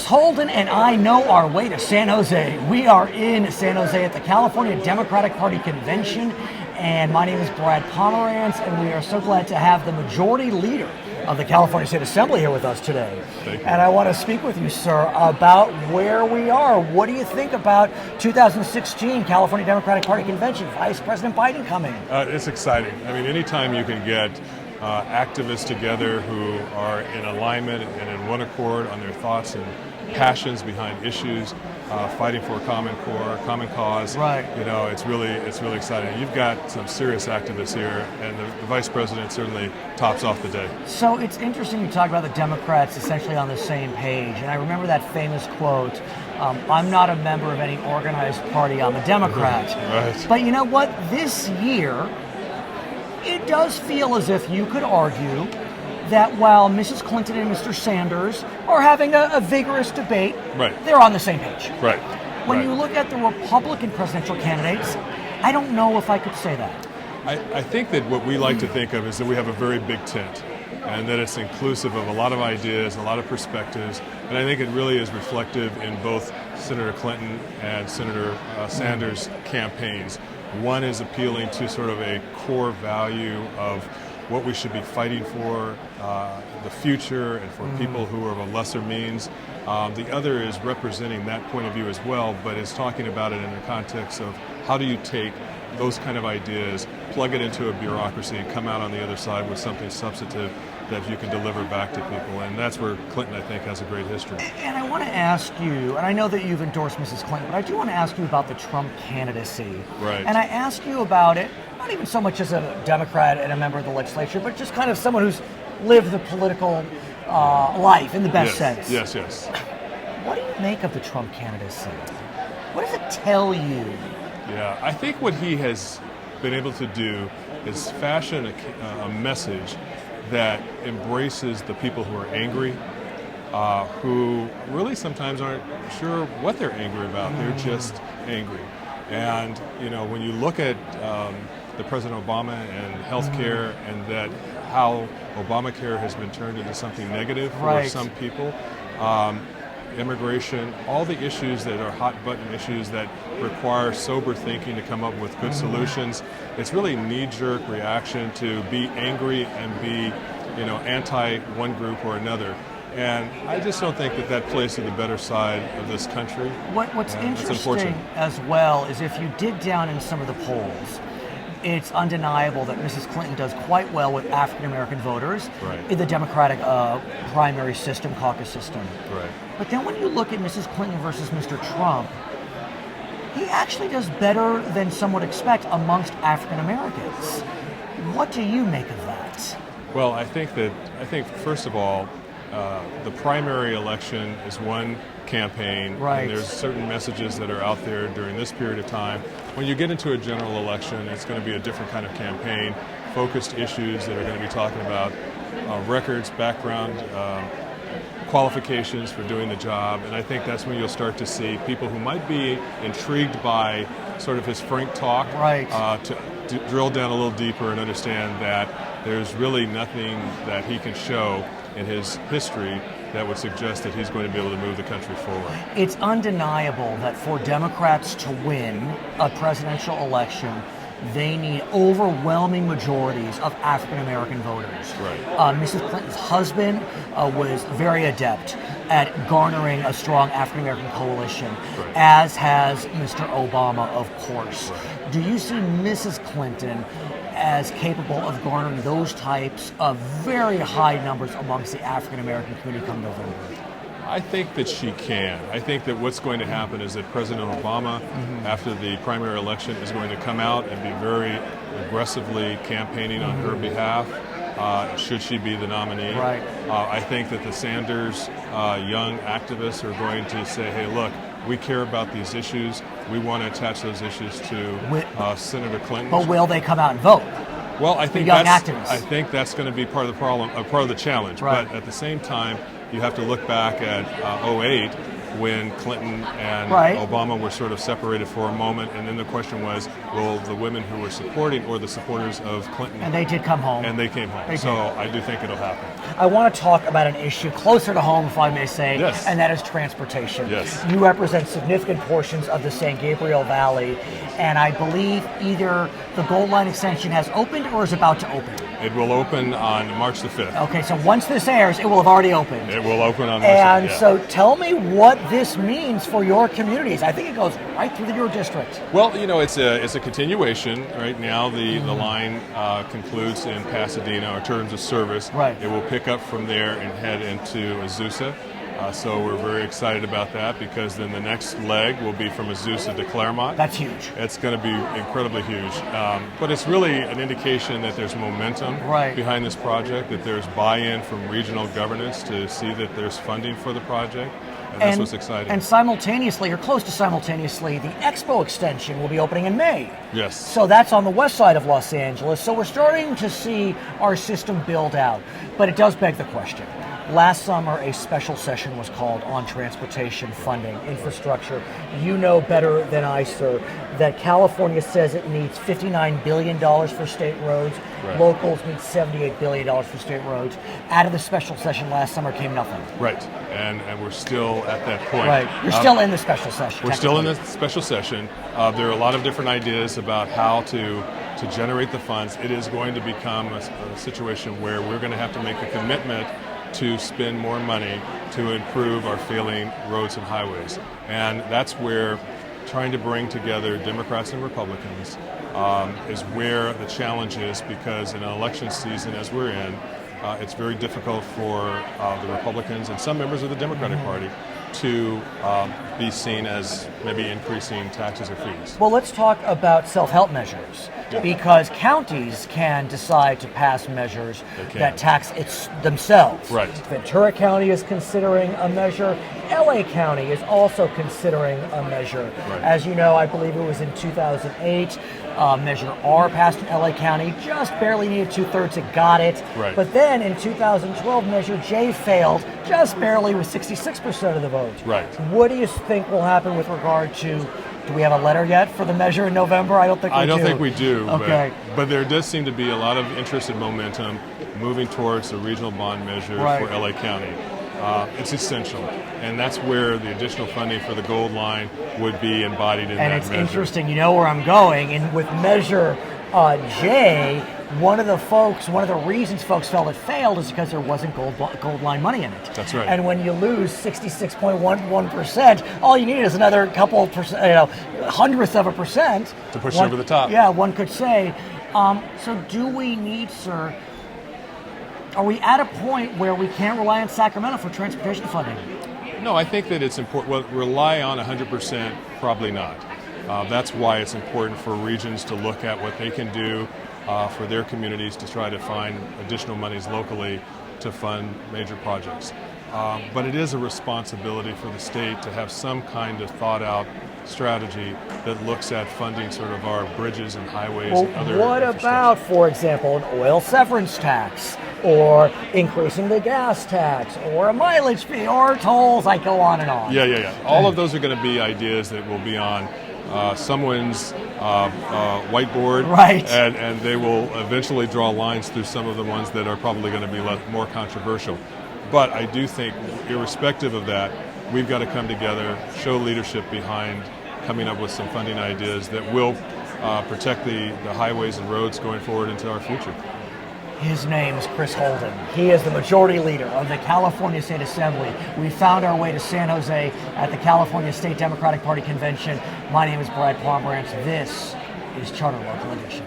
Holden, and I know our way to San Jose. We are in San Jose at the California Democratic Party Convention, and my name is Brad Pomerance, and we are so glad to have the majority leader of the California State Assembly here with us today. Thank you. And I want to speak with you, sir, about where we are. What do you think about 2016 California Democratic Party Convention? Vice President Biden coming. It's exciting. I mean, anytime you can get activists together who are in alignment and in one accord on their thoughts and passions behind issues, fighting for a common core, common cause. Right. You know, it's really exciting. You've got some serious activists here, and the vice president certainly tops off the day. So it's interesting you talk about the Democrats essentially on the same page, and I remember that famous quote, I'm not a member of any organized party, I'm a Democrat. Right. But you know what? This year, it does feel as if you could argue that while Mrs. Clinton and Mr. Sanders are having a vigorous debate, Right. they're on the same page. Right. When Right. you look at the Republican presidential candidates, I don't know if I could say that. I think that what we like to think of is that we have a very big tent, and that it's inclusive of a lot of ideas, a lot of perspectives, and I think it really is reflective in both Senator Clinton and Senator Sanders' campaigns. One is appealing to sort of a core value of what we should be fighting for, the future, and for people who are of a lesser means. The other is representing that point of view as well, but is talking about it in the context of how do you take those kind of ideas, plug it into a bureaucracy, and come out on the other side with something substantive that you can deliver back to people. And that's where Clinton, I think, has a great history. And I want to ask you, and I know that you've endorsed Mrs. Clinton, but I do want to ask you about the Trump candidacy. Right. And I ask you about it, not even so much as a Democrat and a member of the legislature, but just kind of someone who's lived the political life in the best sense. Yes. What do you make of the Trump candidacy? What does it tell you? Yeah, I think what he has been able to do is fashion a message that embraces the people who are angry, who really sometimes aren't sure what they're angry about. They're just angry. And, you know, when you look at the President Obama and healthcare and that how Obamacare has been turned into something negative for some people, immigration, all the issues that are hot button issues that require sober thinking to come up with good solutions. It's really a knee-jerk reaction to be angry and be, you know, anti one group or another. And I just don't think that plays to the better side of this country. What's interesting as well is if you dig down in some of the polls, it's undeniable that Mrs. Clinton does quite well with African American voters in the Democratic primary system, caucus system. Right. But then when you look at Mrs. Clinton versus Mr. Trump, he actually does better than some would expect amongst African Americans. What do you make of that? Well, I think first of all, the primary election is one campaign, and there's certain messages that are out there during this period of time. When you get into a general election, it's going to be a different kind of campaign, focused issues that are going to be talking about records, background, qualifications for doing the job, and I think that's when you'll start to see people who might be intrigued by sort of his frank talk to drill down a little deeper and understand that there's really nothing that he can show in his history that would suggest that he's going to be able to move the country forward. It's undeniable that for Democrats to win a presidential election, they need overwhelming majorities of African American voters. Right. Mrs. Clinton's husband was very adept at garnering a strong African American coalition, as has Mr. Obama, of course. Right. Do you see Mrs. Clinton as capable of garnering those types of very high numbers amongst the African American community come November? I think that she can. I think that what's going to happen is that President Obama, after the primary election, is going to come out and be very aggressively campaigning on her behalf, should she be the nominee. Right. I think that the Sanders young activists are going to say, hey, look, we care about these issues. We want to attach those issues to Senator Clinton. But will they come out and vote? Well, I think that's going to be part of the problem, part of the challenge. Right. But at the same time, you have to look back at 2008 when Clinton and Right. Obama were sort of separated for a moment, and then the question was, will the women who were supporting or the supporters of Clinton, And they did come home. and they came home. They So did. I do think it'll happen. I want to talk about an issue closer to home, if I may say, Yes. and that is transportation. Yes. You represent significant portions of the San Gabriel Valley, and I believe either the Gold Line extension has opened or is about to open. It will open on March the 5th. Okay, so once this airs, it will have already opened. It will open on March And the 5th. so tell me what this means for your communities. I think it goes right through your district. Well, it's a continuation. Right now, the line concludes in Pasadena in terms of service. Right. It will pick up from there and head into Azusa. So we're very excited about that because then the next leg will be from Azusa to Claremont. That's huge. It's going to be incredibly huge. But it's really an indication that there's momentum Right. behind this project, that there's buy-in from regional governance to see that there's funding for the project. And that's what's exciting. And simultaneously, or close to simultaneously, the Expo extension will be opening in May. Yes. So that's on the west side of Los Angeles. So we're starting to see our system build out. But it does beg the question. Last summer, a special session was called on transportation funding, infrastructure. You know better than I, sir, that California says it needs $59 billion for state roads. Right. Locals need $78 billion for state roads. Out of the special session last summer came nothing. Right. And we're still at that point. Right. You're still in the special session. We're still in technically. the special session. There are a lot of different ideas about how to generate the funds. It is going to become a situation where we're going to have to make a commitment to spend more money to improve our failing roads and highways. And that's where trying to bring together Democrats and Republicans is where the challenge is, because in an election season as we're in, it's very difficult for the Republicans and some members of the Democratic Party to be seen as maybe increasing taxes or fees. Well, let's talk about self-help measures, because counties can decide to pass measures that tax themselves. Right. Ventura County is considering a measure. LA County is also considering a measure. Right. As you know, I believe it was in 2008, Measure R passed in LA County, just barely needed 2/3, it got it. Right. But then in 2012, Measure J failed, just barely with 66% of the vote. Right. What do you think will happen with regard to, do we have a letter yet for the measure in November? I don't think we do. I don't think we do. Okay. But there does seem to be a lot of interest and momentum moving towards a regional bond measure Right. for LA County. It's essential. And that's where the additional funding for the Gold Line would be embodied in that And it's measure. interesting, you know where I'm going, and with Measure J, one of the reasons folks felt it failed is because there wasn't gold line money in it. That's right. And when you lose 66.11%, all you need is another couple percent, hundredths of a percent To push it over the top. Yeah, one could say. So do we need, sir, are we at a point where we can't rely on Sacramento for transportation funding? No, I think that it's important. Well, rely on 100%, probably not. That's why it's important for regions to look at what they can do for their communities to try to find additional monies locally to fund major projects. But it is a responsibility for the state to have some kind of thought-out strategy that looks at funding sort of our bridges and highways and other What infrastructure. about, for example, an oil severance tax, or increasing the gas tax, or a mileage fee, or tolls? I go on and on. Yeah. All of those are going to be ideas that will be on someone's whiteboard, Right. and they will eventually draw lines through some of the ones that are probably going to be more controversial. But I do think, irrespective of that, we've got to come together, show leadership behind coming up with some funding ideas that will protect the highways and roads going forward into our future. His name is Chris Holden. He is the majority leader of the California State Assembly. We found our way to San Jose at the California State Democratic Party Convention. My name is Brad Pomerance. This is Charter Local Edition.